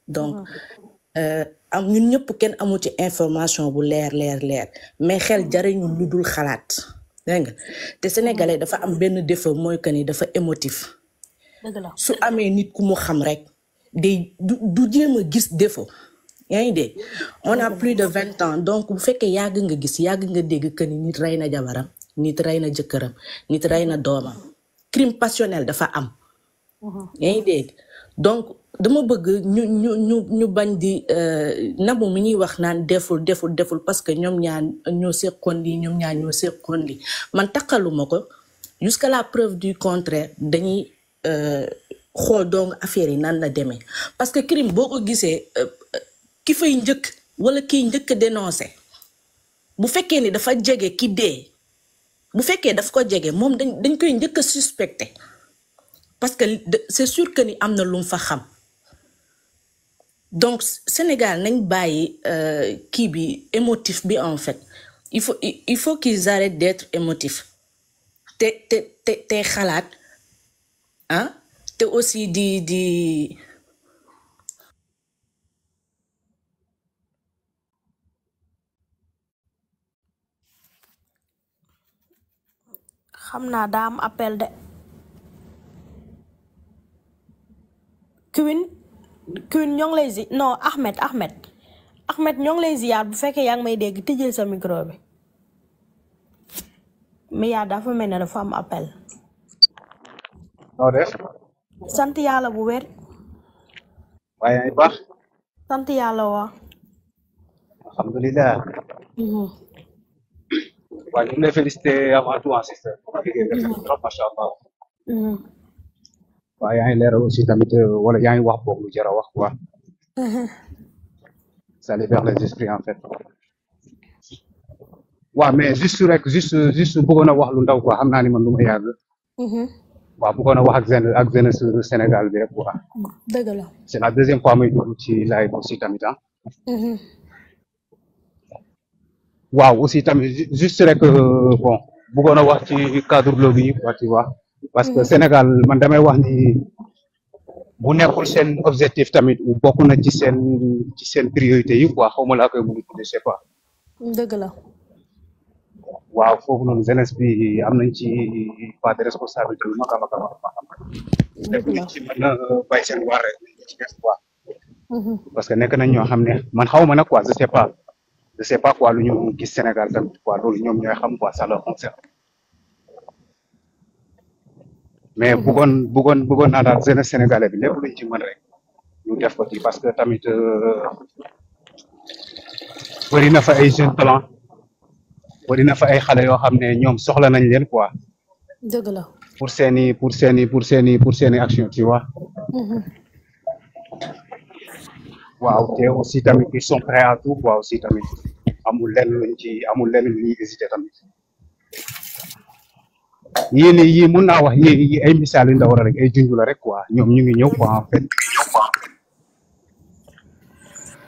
donc am ñun ñëpp kenn amu ci information bu leer mais xel jariñu lu dul xalaat dégg nga te sénégalais dafa am benn défaut mooy que ni dafa émotif su amee nit ku mu xam rek du jéem a gis défaut yaa ngi dégg on a plus de 20 ans donc bu fekkee yàgg nga gis yàgg nga dégg que ni nit rey na jabaram nit rey na jëkkëram nit rey na doomam crime passionnel dafa am yaa ngi dégg donc dama bëgg ñu bañ di nabu mi ñuy wax naan deful parce que ñoom ñaar ñoo seqoon lii ñoom ñaar ñoo seqoon lii man takkaluma ko jusqu'à la preuve du contraire dañuy xool donc affaire yi nan la demee parce que crime boo ko gisee ki fay njëkk wala kiy njëkk dénoncé bu fekkee ni dafa jege ki dee bu fekkee daf ko jege moom dañ koy njëkk a suspecté parce que c'est sûr que ni am na lu mu fa xam donc Sénégal nañ bàyyi kii bi émotif bi en fait il faut qu'ils arrêtent d'être émotifs te xalaat ah te aussi di xam naa daa am appel de Queen ñoo ngi lay non Ahmed ñoo ngi lay ziyaar bu fekkee yaa ngi may dégg tëjël sa micro bi mais yaa dafa mel ne dafa am appel noo def sant yàlla bu wér waaye ay baax sant yàlla waa alhamdulilah waaye ñu ngi lay félicité avant tout en sister trop macha allah waaye yaa ngi leeral aussi tamit wala yaa ngi wax boog lu jar a wax quoi ça libère les esprits en fait waaw mais juste bëggoon a wax lu ndaw quoi xam naa ni man lu ma yàgg waaw bëggoon a wax ak jeunesse Sénégal bi rek quoi dëgg la c'est la deuxième fois may dugg ci live aussi tamit waaw aussi tamit juste rek bon bëggoon a wax ci cadre lobby yi quoi tu vois parce que Sénégal man damay wax ni bu nekkul seen objectif tamit bokk na ci seen priorité yi quoi xaw ma laa koy mën a je sais pas dëgg la waaw foofu noonu jeunesse bi am nañ ci part de responsabilité yu mag a mag a mag def nañ ci mën a bay seen waar rek ci def quoi parce que nekk nañ ñoo xam ne man xaw ma nag quoi je sais pas quoi lu ñu gis Sénégal tamit quoi loolu ñoom ñooy xam quoi ça leur concerne mais bëggoon naa daal jeunesse sénégalais bi lépp luñ ci mën rek ñu def ko ci parce que tamit bëri na fa ay jeunes talent bëri na fa ay xale yoo xam ne ñoom soxla nañ leen quoi dëgg la pour seeni action tu vois waaw te aussi tamit ils sont prêts à tout quoi aussi tamit amul lenn lu ñuy hésité tamit yii mun naa wax yi ay misaal yu ndaw la rek ay junj la rek quoi ñoom ñu ngi ñëw quoi en fait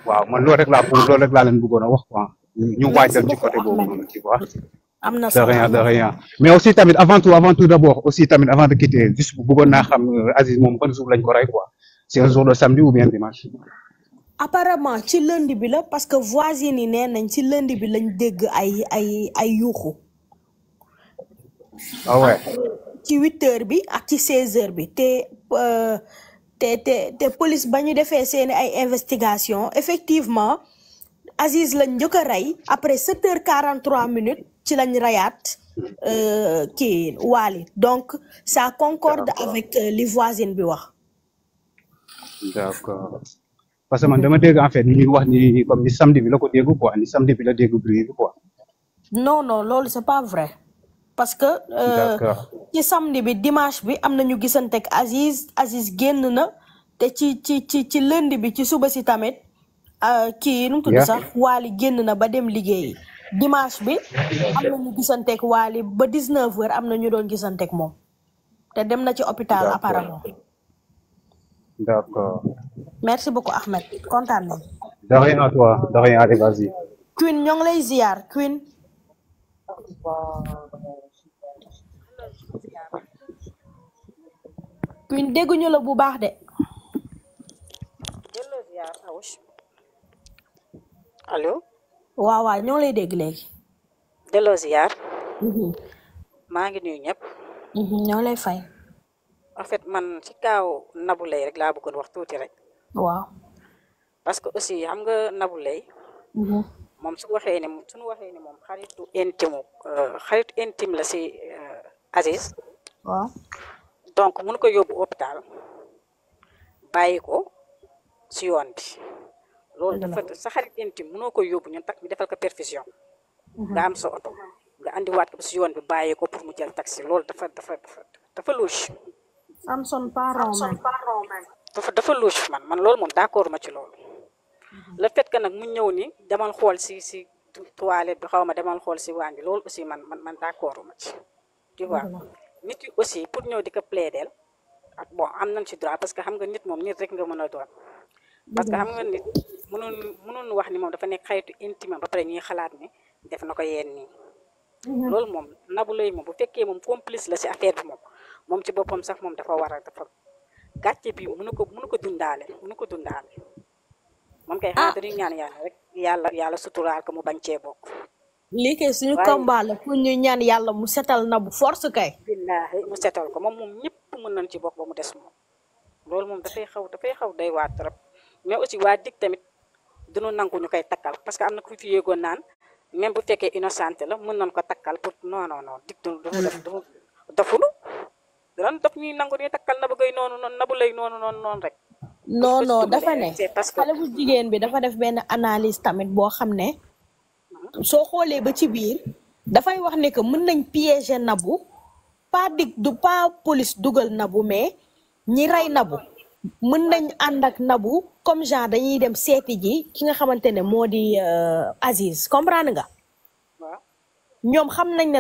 waaw man loolu rek laa leen bëggoon a wax quoi ñu waajal ci côté boobu noonu tu vois de rien mais aussi tamit avant tout d'abord aussi tamit avant de quitter juste bëggoon naa xam Aziz moom ban jour lañ ko rey quoi c'est un jour de samedi ou bien dimanche apparemment ci lundi bi la parce que voisine yi nee nañ ci lundi bi lañ dégg ay yuuxu ah ouais ci 8h bi ak ci 16h bi te police ba ñu defee seeni ay investigation effectivement Aziz lañ njëkk a rey après 7h43 ci lañ reyaat kii Wally donc ça concorde avec li voisine bi wax d'accord parce que man dama dégg en fait ni ñuy wax ni comme ni samedi bi la ko dégg quoi ni samedi bi la dégg bruit bi quoi non loolu c'est pas vrai parce que ci samedi bi dimanche bi am nañu gisanteeg Aziz génn na te ci lundi bi ci suba si tamit kii nu mu tudd sax Wally génn na ba dem liggéeyi dimanche bi am nañu gisanteeg Wally ba 19h am na ñu doon gisanteeg moom te dem na ci hôpital apparemment d'accord merci beaucoup Ahmed kontaan nañ de rien à toi de rien allez vas-y Queen ñoo ngi lay ziar Queen dégguñu la bu baax de allo. waaw waaw ñoo lay dégg léegi. delloo ziar. maa ngi nuyu ñëpp. ñoo lay fay. en fait man ci kaaw Nabou Leye rek laa bëggoon wax tuuti rek. waaw. parce que aussi xam nga Nabou Leye. moom suñu waxee ne moom xaritu intime la si Aziz. waaw. donc mun ko yóbbu hôpital bàyyi ko si yoon bi. loolu dafa sa xarit intime mënoo ko yóbbu ñu defal ko perfusion. nga am sa oto nga andiwaat ko si yoon bi bàyyi ko pour mu jël taxi loolu dafa louche. Samson parent dafa louche man loolu moom d'accord ma ci loolu. le fait que nag mu ñëw ni demal xool si toilette bi xaw ma demal xool si waañ bi loolu aussi man d'accord ma ci. tu vois nit yi aussi pour ñëw di ko plaider ak bon am nañ ci droit parce que xam nga nit moom nit rek nga mën a doon. parce que xam nga nit mënoon wax ni moom dafa nekk xaritu intime ba pare ñuy xalaat ni def na ko yéen nii. loolu moom Nabou Leye moom bu fekkee moom complice la si affaire bi moom ci boppam sax moom dafa war a dafa gàcce bi mënu ko dundaale moom kay xanaa dañuy ñaan yàlla rek yàlla suturaal ko mu bañ cee bokk. lii kay suñu combat la pour ñu ñaan yàlla mu setal Nabou force kay. billaahi mu setal ko moom ñëpp mën nañ ci bokk ba mu des moom loolu moom dafay xaw day waa trop mais aussi waa dig tamit duñu nangu ñu koy takkal parce que am na ku fi yéegoon naan même bu fekkee innocente la mën nañ ko takkal pour non dig du dofulu dan daf ñuy nangu ñuy takkal Nabou Leye Nabou Leye noonu rek. non dafa ne xale bu jigéen bi dafa def benn analyse tamit boo xam ne soo xoolee ba ci biir dafay wax ne que mën nañ piéger Nabou pas police dugal Nabou mais ñi rey Nabou mën nañ ànd ak Nabou comme genre dañuy dem seeti ji ki nga xamante ne moo di Aziz comprendre nga. ñoom xam nañ ne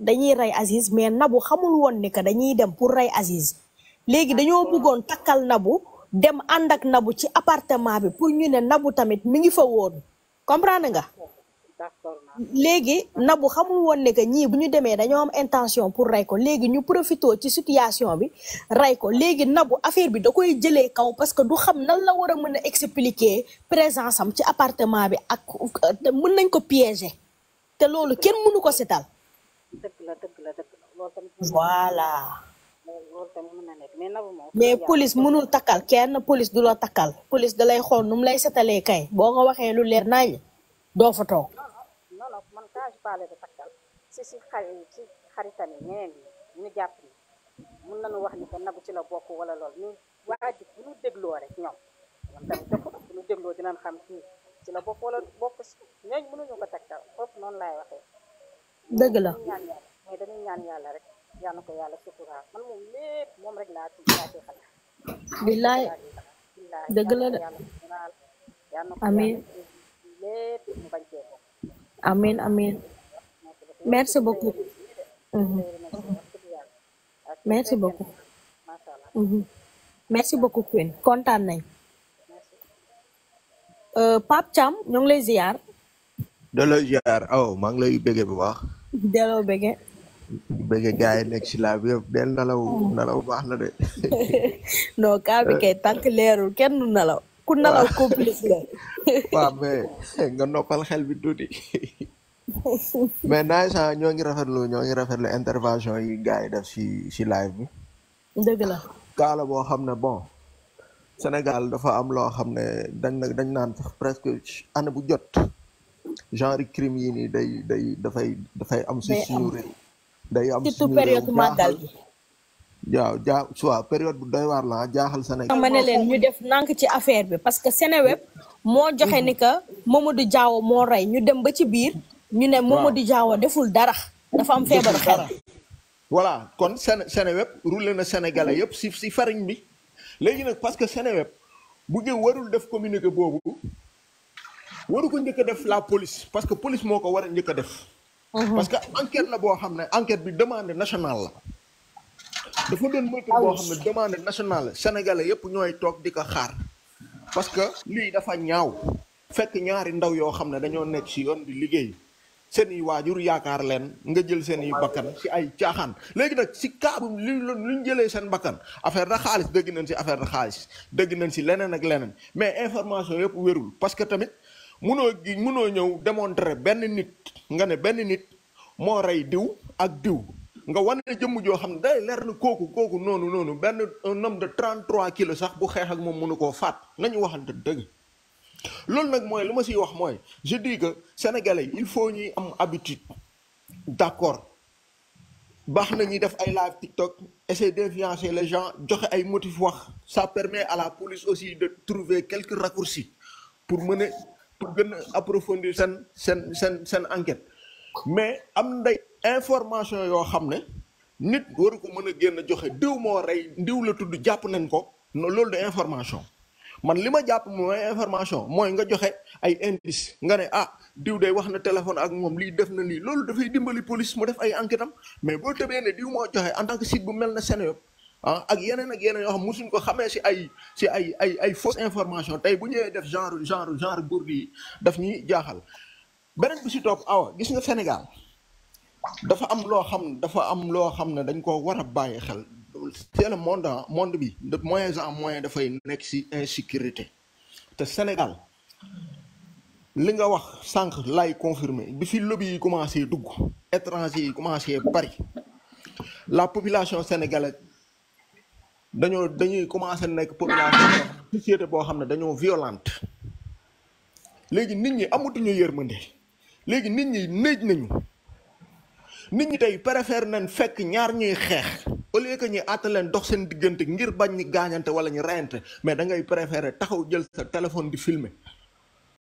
dañuy rey Aziz mais Nabou xamul woon ne que dañuy dem pour rey Aziz léegi dañoo bëggoon takkal Nabou dem ànd ak Nabou ci appartement bi pour ñu ne Nabou tamit mi ngi fa woon comprendre nga. léegi Nabou xamul woon ne que ñii bu ñu demee dañoo am intention pour rey ko léegi ñu profité ci situation bi rey ko léegi Nabou affaire bi da koy jëlee kaw parce que du xam nan la war a mën a expliquer présence am ci appartement bi ak mën nañ ko piéger te loolu kenn mënu ko setal. dëgg la loolu tamit. voilà. loolu tamit mën na nekk mais Nabou moom. mais police mënul takkal kenn police du la takkal police da lay xool nu mu lay setalee kay boo nga waxee lu leer nañ doo fa toog. non man quand je parle de takkal si xaritam yi ñeneen ñi ñu jàpp ni mun nañu wax ni que Nabou ci la bokk wala loolu ñu waa ji bu ñu dégloo rek ñoom tamit dafa bu ñu dégloo dinañ xam kii ci la bokk wala bokk si ñooñu mënuñu ko takkal foofu noonu laay waxee. dëgg la mais dañuy ñaan yàlla rek yàlla ko yàlla suturaal man moom lépp moom rek laa ci xale. billaay dëgg la de. amiin lépp mu bañ cee bokk. amiin merci beaucoup. merci beaucoup. merci beaucoup Queen kontaan nañ. Pape Thiam ñu ngi lay ziar. delloo ziar maa ngi lay bëggee bu baax. delloo bëggee. bëggee gars yi nekk si laa bi yëpp del nalaw baax na de. non kaa bi kay tànk leerul kenn du nalaw. ku nalaw complice la. waaw mais nga noppal xel bi tuuti. mais naaj sax ñoo ngi rafetlu intervention yi gars yi def si live bi. dëgg la. kaala boo xam ne bon Sénégal dafa am loo xam ne dañ naan sax presque année bu jot genre crime yi nii dafay am si suñu réew. day am surtout période màggal gi. waaw période bu doy waar la jaaxal Sénégal. ma ne leen ñu def nank ci affaire bi parce que Seneweb moo joxe ni que Mamadou Diawo moo rey ñu dem ba ci biir. ñu ne Mamadou Diawo deful dara. dafa am feebaru xel. voilà kon Seneweb roulé na Sénégalais yëpp si farine bi léegi nag parce que Seneweb bu ngeen warul def communiqué boobu waru ko njëkk a def la police parce que police moo ko war a njëkk a def. parce que enquête la boo xam ne enquête bi demande nationale la. dafa doon moytu boo xam ne demande nationale la Sénégalais yëpp ñooy toog di ko xaar parce que lii dafa ñaaw fekk ñaari ndaw yoo xam ne dañoo nekk si yoon di liggéey seeni waajur yaakaar leen nga jël seeni bakkan si ay caaxaan léegi nag si kaabu li ñu jëlee seen bakkan affaire de xaalis dëgg nañ si affaire de xaalis dëgg nañ si leneen ak leneen mais information yëpp wérul parce que tamit munoo ñëw démontrer benn nit nga ne benn nit moo rey diw ak diw nga wane jëmm joo xam ne day leer na kooku noonu benn un homme de 33 kilos sax bu xeex ak moom mënu koo faat nañu waxante dëgg. loolu nag mooy lu ma siy wax mooy je dis que sénégalais il faut ñuy am habitude d'accord baax na ñuy def ay live TikTok essayer d'influencer les gens joxe ay motifs wax ça permet à la police aussi de trouver quelques raccourcis pour gën a approfondir seen enquête mais am nday information yoo xam ne nit waru ko mën a génn joxe diw moo rey diw la tudd jàpp nañ ko loolu de information man li ma jàpp mooy information mooy nga joxe ay indice nga ne diw day wax na téléphone ak moom lii def na lii loolu dafay dimbali police mu def ay enquête am mais boo tëbee ne diw moo joxe en tant que site bu mel na Seneweb ak yeneen yoo xam musuñ ko xamee si ay fausse information tey bu ñëwee def genre bourdi yi daf ñuy jaaxal beneen bi si topp awa gis nga Sénégal dafa am loo xam ne dañ ko war a bàyyi xel c'est le monde bi de moins en moins dafay nekk ci insécurité te Sénégal li nga wax sànq lay confirmer bi fi lobby yi commencé dugg étranger yi commencé bari la population sénégalaise dañuy commencé nekk population société boo xam ne dañoo violente léegi nit ñi amatuñu yërmande léegi nit ñi néej nañu nit ñi tey préfère nañ fekk ñaar ñuy xeex au lieu que ñuy àtte leen dox seen diggante ngir bañ ñi gaañante wala ñu reyante mais da ngay préférer taxaw jël sa téléphone di filmer